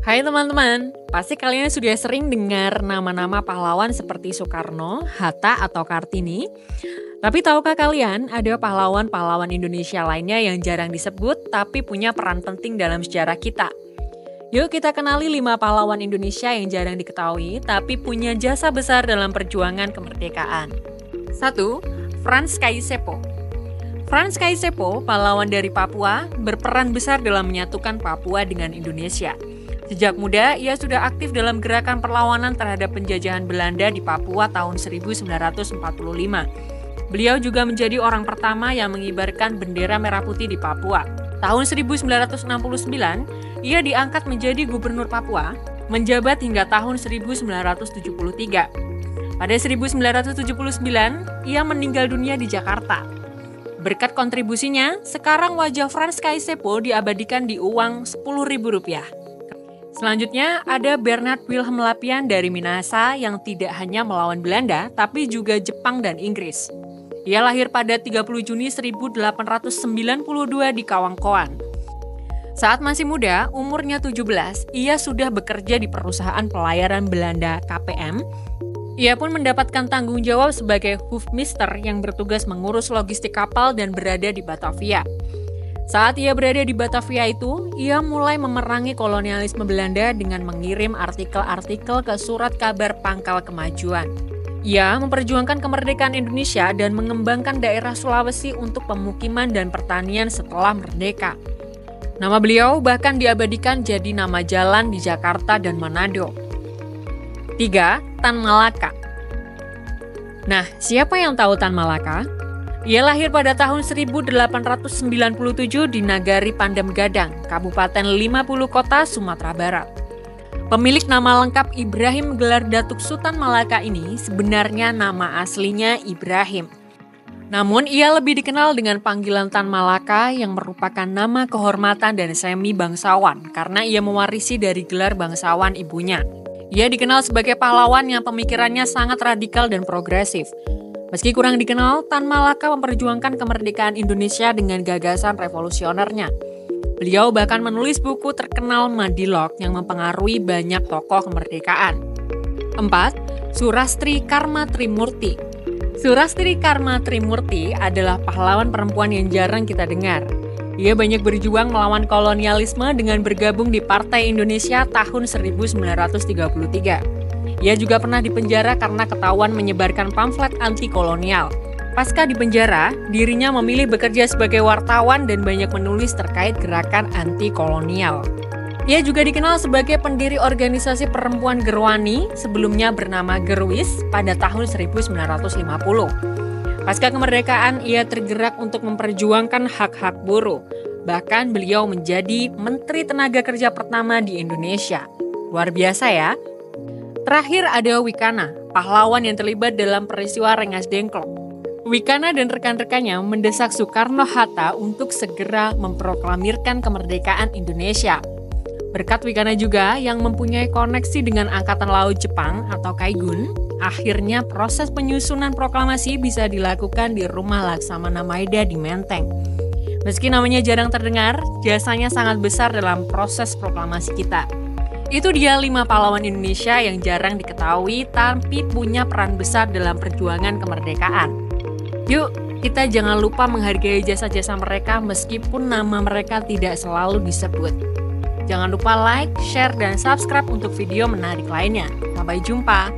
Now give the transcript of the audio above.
Hai teman-teman, pasti kalian sudah sering dengar nama-nama pahlawan seperti Soekarno, Hatta, atau Kartini. Tapi tahukah kalian ada pahlawan-pahlawan Indonesia lainnya yang jarang disebut tapi punya peran penting dalam sejarah kita? Yuk kita kenali 5 pahlawan Indonesia yang jarang diketahui tapi punya jasa besar dalam perjuangan kemerdekaan. 1. Frans Kaisepo. Frans Kaisepo, pahlawan dari Papua, berperan besar dalam menyatukan Papua dengan Indonesia. Sejak muda, ia sudah aktif dalam gerakan perlawanan terhadap penjajahan Belanda di Papua tahun 1945. Beliau juga menjadi orang pertama yang mengibarkan bendera merah putih di Papua. Tahun 1969, ia diangkat menjadi gubernur Papua, menjabat hingga tahun 1973. Pada 1979, ia meninggal dunia di Jakarta. Berkat kontribusinya, sekarang wajah Frans Kaisepo diabadikan di uang Rp10.000. Selanjutnya ada Bernard Wilhelm Lapian dari Minahasa yang tidak hanya melawan Belanda, tapi juga Jepang dan Inggris. Ia lahir pada 30 Juni 1892 di Kawangkoan. Saat masih muda, umurnya 17, ia sudah bekerja di perusahaan pelayaran Belanda KPM. Ia pun mendapatkan tanggung jawab sebagai hoofmeester yang bertugas mengurus logistik kapal dan berada di Batavia. Saat ia berada di Batavia itu, ia mulai memerangi kolonialisme Belanda dengan mengirim artikel-artikel ke surat kabar Pangkal Kemajuan. Ia memperjuangkan kemerdekaan Indonesia dan mengembangkan daerah Sulawesi untuk pemukiman dan pertanian setelah merdeka. Nama beliau bahkan diabadikan jadi nama jalan di Jakarta dan Manado. 3. Tan Malaka. Nah, siapa yang tahu Tan Malaka? Ia lahir pada tahun 1897 di Nagari Pandam Gadang, Kabupaten 50 Kota, Sumatera Barat. Pemilik nama lengkap Ibrahim gelar Datuk Sultan Malaka ini sebenarnya nama aslinya Ibrahim. Namun ia lebih dikenal dengan panggilan Tan Malaka yang merupakan nama kehormatan dan semi bangsawan karena ia mewarisi dari gelar bangsawan ibunya. Ia dikenal sebagai pahlawan yang pemikirannya sangat radikal dan progresif. Meski kurang dikenal, Tan Malaka memperjuangkan kemerdekaan Indonesia dengan gagasan revolusionernya. Beliau bahkan menulis buku terkenal Madilog yang mempengaruhi banyak tokoh kemerdekaan. 4. Surastri Karma Trimurti. Surastri Karma Trimurti adalah pahlawan perempuan yang jarang kita dengar. Ia banyak berjuang melawan kolonialisme dengan bergabung di Partai Indonesia tahun 1933. Ia juga pernah dipenjara karena ketahuan menyebarkan pamflet anti-kolonial. Pasca dipenjara, dirinya memilih bekerja sebagai wartawan dan banyak menulis terkait gerakan anti-kolonial. Ia juga dikenal sebagai pendiri organisasi perempuan Gerwani, sebelumnya bernama Gerwis, pada tahun 1950. Pasca kemerdekaan, ia tergerak untuk memperjuangkan hak-hak buruh. Bahkan beliau menjadi Menteri Tenaga Kerja pertama di Indonesia. Luar biasa ya! Terakhir ada Wikana, pahlawan yang terlibat dalam peristiwa Rengas Dengklok. Wikana dan rekan-rekannya mendesak Soekarno-Hatta untuk segera memproklamirkan kemerdekaan Indonesia. Berkat Wikana juga yang mempunyai koneksi dengan Angkatan Laut Jepang atau Kaigun, akhirnya proses penyusunan proklamasi bisa dilakukan di Rumah Laksamana Maeda di Menteng. Meski namanya jarang terdengar, jasanya sangat besar dalam proses proklamasi kita. Itu dia 5 pahlawan Indonesia yang jarang diketahui tapi punya peran besar dalam perjuangan kemerdekaan. Yuk, kita jangan lupa menghargai jasa-jasa mereka meskipun nama mereka tidak selalu disebut. Jangan lupa like, share, dan subscribe untuk video menarik lainnya. Sampai jumpa!